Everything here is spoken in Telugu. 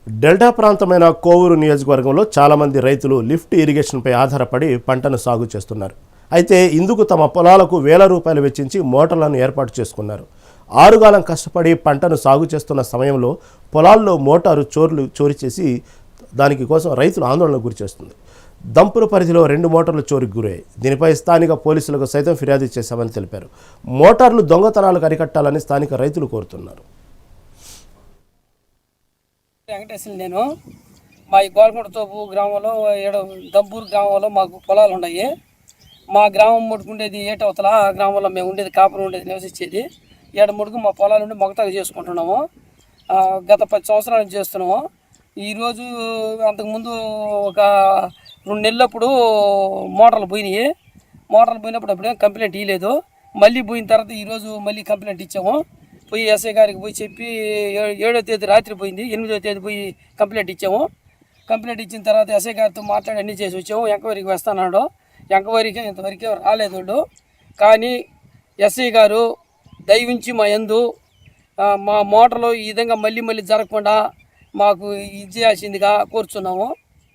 డెల్టా ప్రాంతమైన కోవూరు నియోజకవర్గంలో చాలామంది రైతులు లిఫ్ట్ ఇరిగేషన్పై ఆధారపడి పంటను సాగు చేస్తున్నారు. అయితే ఇందుకు తమ పొలాలకు వేల రూపాయలు వెచ్చించి మోటార్లను ఏర్పాటు చేసుకున్నారు. ఆరుగాలం కష్టపడి పంటను సాగు చేస్తున్న సమయంలో పొలాల్లో మోటారు చోరీ చేసి దానికి కోసం రైతులు ఆందోళనకు గురిచేస్తుంది. దంపురు పరిధిలో 2 మోటార్లు చోరీకి గురయ్యాయి. దీనిపై స్థానిక పోలీసులకు సైతం ఫిర్యాదు చేశామని తెలిపారు. మోటార్లు దొంగతనాలకు అరికట్టాలని స్థానిక రైతులు కోరుతున్నారు. వెంకటేశ్వర నేను మా ఈ గోల్కొండ తోపు గ్రామంలో దంపూర్ గ్రామంలో మాకు పొలాలు ఉన్నాయి. మా గ్రామం ముడుకుండేది ఏటవతల ఆ గ్రామంలో మేము ఉండేది కాపురం ఉండేది నివసించేది. ముడుకు మా పొలాలు ఉండి మొగతాగా చేసుకుంటున్నాము. గత 10 సంవత్సరాల నుంచి చేస్తున్నాము. ఈరోజు అంతకుముందు ఒక 2 నెలలప్పుడు మోటార్లు పోయినాయి. మోటార్లు పోయినప్పుడు అప్పుడేం కంప్లైంట్ ఇవ్వలేదు. మళ్ళీ పోయిన తర్వాత ఈరోజు మళ్ళీ కంప్లైంట్ ఇచ్చాము. పోయి ఎస్ఐ గారికి పోయి చెప్పి 7వ తేదీ రాత్రి పోయింది. 8వ తేదీ పోయి కంప్లైంట్ ఇచ్చాము. కంప్లైంట్ ఇచ్చిన తర్వాత ఎస్ఐ గారితో మాట్లాడి అన్నీ చేసి వచ్చాము. ఎంక్వైరీకి వస్తున్నాడు. ఎంక్వైరీకి ఇంతవరకు రాలేదు. కానీ ఎస్ఐ గారు దయవించి మా యందు మా మోటార్లు ఈ విధంగా మళ్ళీ జరగకుండా మాకు ఇది చేయాల్సిందిగా కోరుచున్నాము.